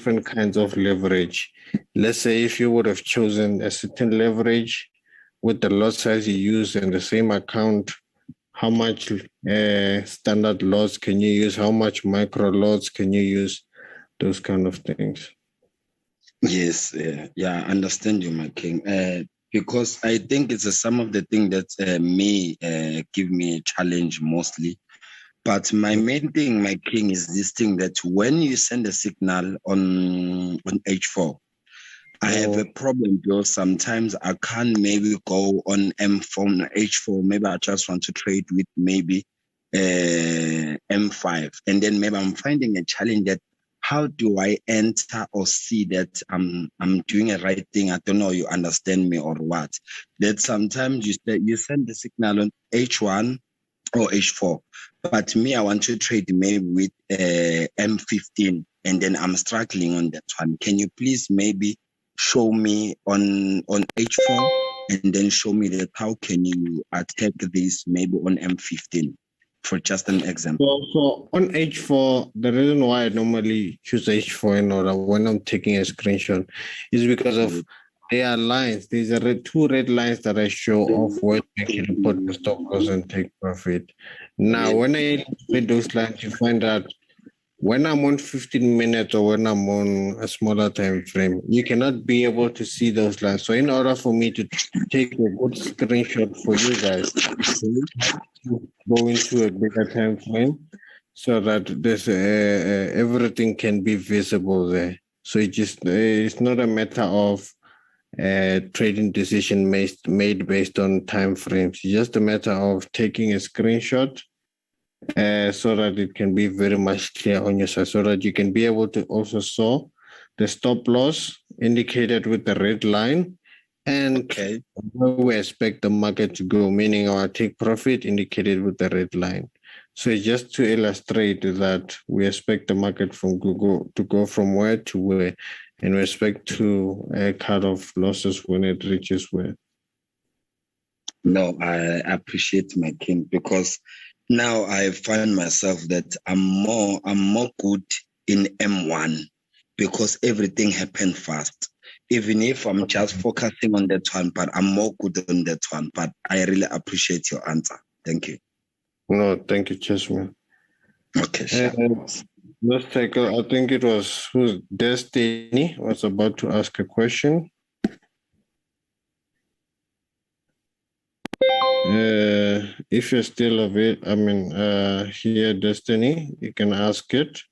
different kinds of leverage. Let's say if you would have chosen a certain leverage with the lot size you use in the same account, how much standard lots can you use? How much micro lots can you use? Those kind of things. Yes, yeah, I understand you, my king. Because I think it's some of the things that may give me a challenge mostly. But my main thing, my king, is this thing that when you send a signal on H4, I have a problem because sometimes I can't maybe go on M4, H4. Maybe I just want to trade with maybe M5. And then maybe I'm finding a challenge that how do I enter or see that I'm doing a right thing? I don't know, you understand me or what? That sometimes you send the signal on H1 or H4. But me, I want to trade maybe with M15, and then I'm struggling on that one. Can you please maybe show me on H4 and then show me that how can you attack this maybe on M15 for just an example? So on H4, the reason why I normally choose H4 in order when I'm taking a screenshot is because of there are lines. These are two red lines that I show off where you can put the stop loss and take profit. Now, when I read those lines, you find out when I'm on 15 minutes or when I'm on a smaller time frame, you cannot be able to see those lines. So in order for me to take a good screenshot for you guys, go into a bigger time frame so that there's everything can be visible there. So it's not a matter of trading decision made based on time frames. It's just a matter of taking a screenshot so that it can be very much clear on your side, so that you can be able to also saw the stop loss indicated with the red line and where we expect the market to go, meaning our take profit indicated with the red line. So it's just to illustrate that we expect the market to go from where to where in respect to a cut of losses when it reaches where. No, I appreciate my king, because now I find myself that I'm more good in M1 because everything happened fast. Even if I'm just focusing on that one, but I'm more good on that one. But I really appreciate your answer. Thank you. No, thank you, Chessman. Okay, sure. Let's take I think it was Destiny was about to ask a question. If you're still available, here, Destiny, you can ask it.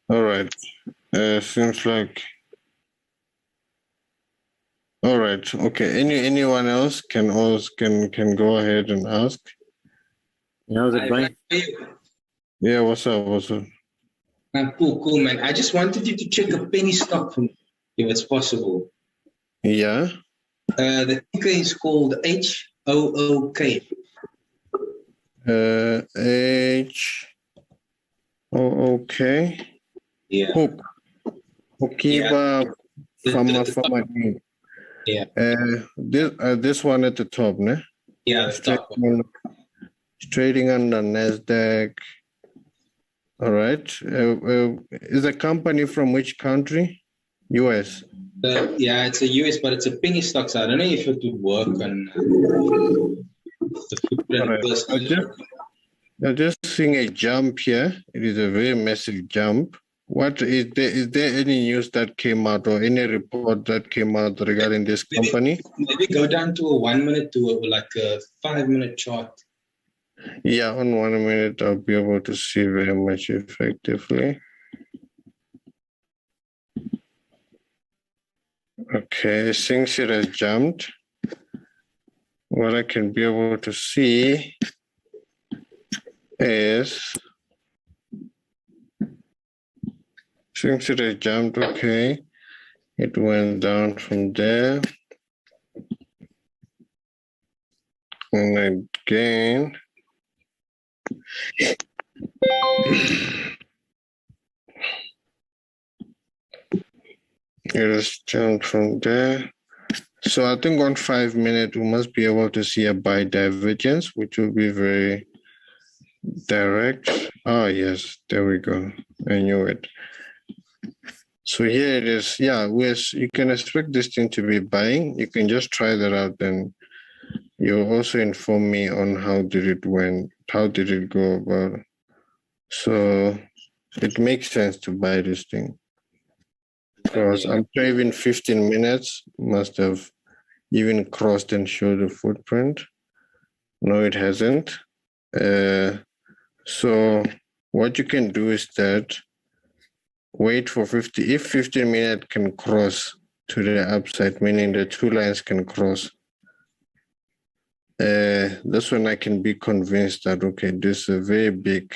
All right. Seems like. All right. Okay. Anyone else can go ahead and ask. How's it going? Yeah. What's up? Cool, man. I just wanted you to check a penny stock for me, if it's possible. Yeah. The ticker is called HOOK. HOOK. Yeah. Hokiba Pharma. Yeah. This one at the top, ne? Yeah, the top one. Trading under NASDAQ. All right. Is a company from which country? US. Yeah, it's a US, but it's a penny stock, so I don't know if it would work on the footprint. I'm just seeing a jump here. It is a very massive jump. What is there any news that came out or any report that came out regarding this company? Maybe go down to a 1 minute to like a 5 minute chart. Yeah, on 1 minute I'll be able to see very much effectively. Okay, since it has jumped, what I can be able to see is, since it has jumped, okay, it went down from there. And again, It is turned from there. So I think on 5 minutes, we must be able to see a bidivergence, which will be very direct. Oh, yes, there we go. I knew it. So here it is. Yeah, you can expect this thing to be buying. You can just try that out, and you also inform me on how did it go about. So it makes sense to buy this thing. Because I'm sure even 15 minutes must have even crossed and showed the footprint. No, it hasn't. So what you can do is that wait for 50. If 15 minutes can cross to the upside, meaning the two lines can cross, that's when I can be convinced that, okay, this is a very big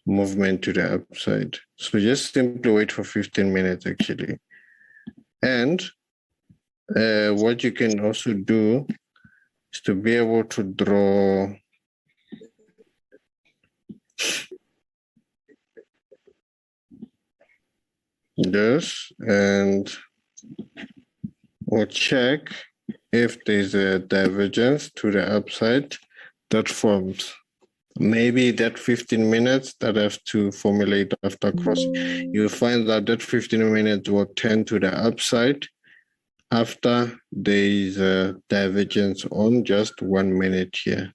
movement to the upside. So just simply wait for 15 minutes, actually. And what you can also do is to be able to draw this, and we'll check if there's a divergence to the upside that forms. Maybe that 15 minutes that I have to formulate after cross, you'll find that 15 minutes will tend to the upside after there is a divergence on just 1 minute here.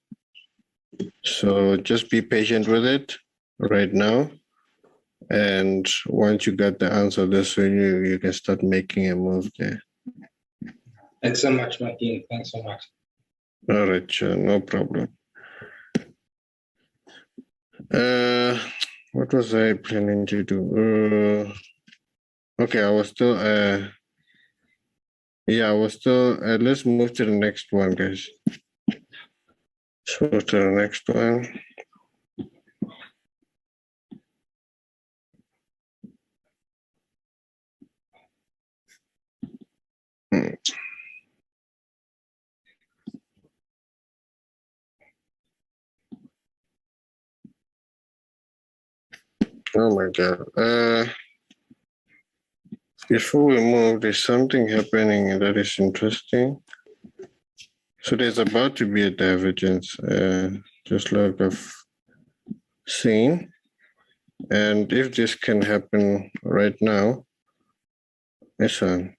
So just be patient with it right now. And once you get the answer, that's when you can start making a move there. Thanks so much, Martin. Thanks so much. All right, sure, no problem. What was I planning to do? Okay, I was still let's move to the next one, guys. Let's move to the next one. Oh my God. Before we move, there's something happening that is interesting. So there's about to be a divergence, just like I've seen. And if this can happen right now, listen.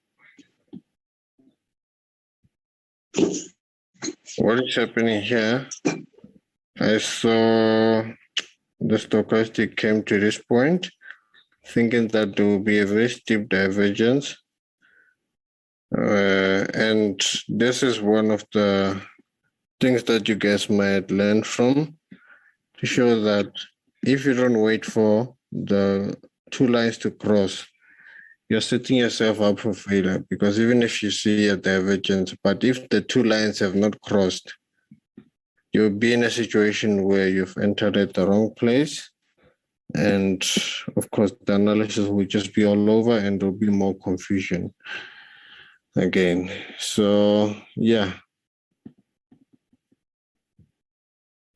What is happening here? I saw the stochastic came to this point, thinking that there will be a very steep divergence. And this is one of the things that you guys might learn from, to show that if you don't wait for the two lines to cross, you're setting yourself up for failure, because even if you see a divergence, but if the two lines have not crossed, you'll be in a situation where you've entered at the wrong place. And of course, the analysis will just be all over and there'll be more confusion again. So, yeah.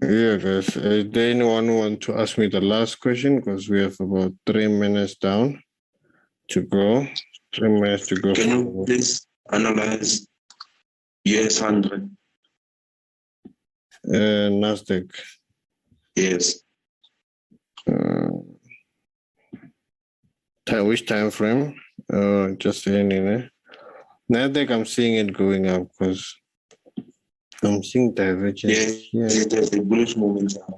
Yeah, guys. Is there anyone who want to ask me the last question? Because we have about 3 minutes down to go. 3 minutes to go. Can you please analyze US 100? Nasdaq. Yes. Which time frame? Just any. Nasdaq, I'm seeing it going up because I'm seeing divergence. Yes, there's a bullish momentum.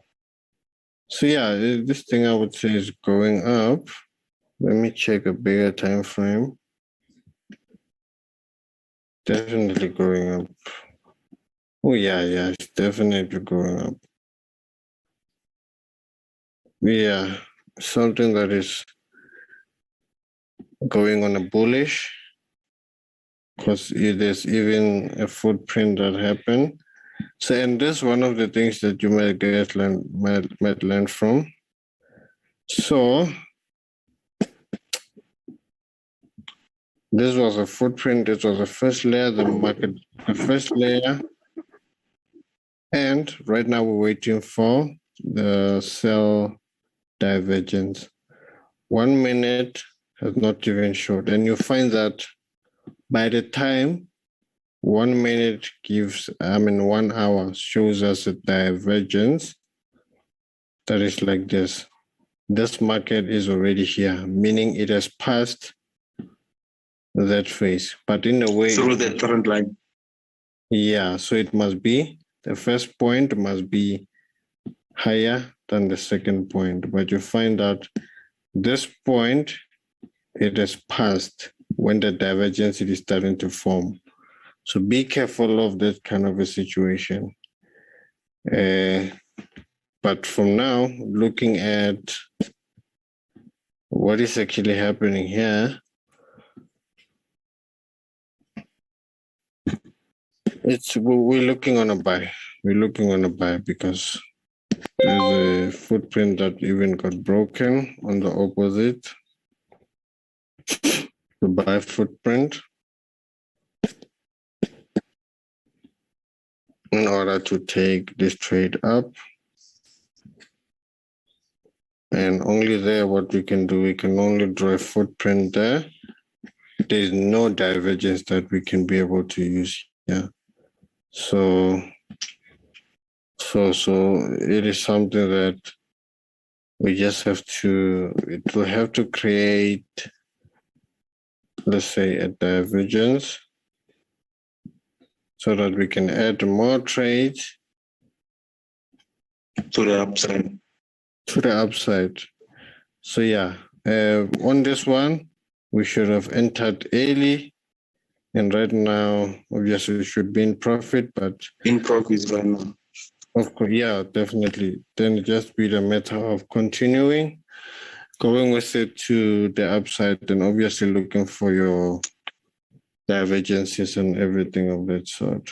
So yeah, this thing I would say is going up. Let me check a bigger time frame. Definitely going up. Oh yeah, it's definitely going up. Yeah, something that is going on a bullish, because there's even a footprint that happened. So, and this one of the things that you might learn from. So, this was a footprint. This was the first layer, the first layer. And right now we're waiting for the sell divergence. 1 minute has not even showed. And you find that by the time 1 minute 1 hour shows us a divergence that is like this. This market is already here, meaning it has passed that phase. But in a way, through the current line. Yeah, so it must be, the first point must be higher than the second point. But you find that this point, it has passed when the divergence is starting to form. So be careful of that kind of a situation. But from now, looking at what is actually happening here, we're looking on a buy. We're looking on a buy because there's a footprint that even got broken on the opposite. The buy footprint. In order to take this trade up. And only there, what we can do, we can only draw a footprint there. There's no divergence that we can be able to use here. So it is something that we just have to, it will have to create, let's say, a divergence so that we can add more trades To the upside. to the upside. So yeah, on this one, we should have entered early. And right now, obviously, we should be in profit, but In profits right now. of course, yeah, definitely. Then it just be the matter of continuing, going with it to the upside, and obviously looking for your divergences and everything of that sort.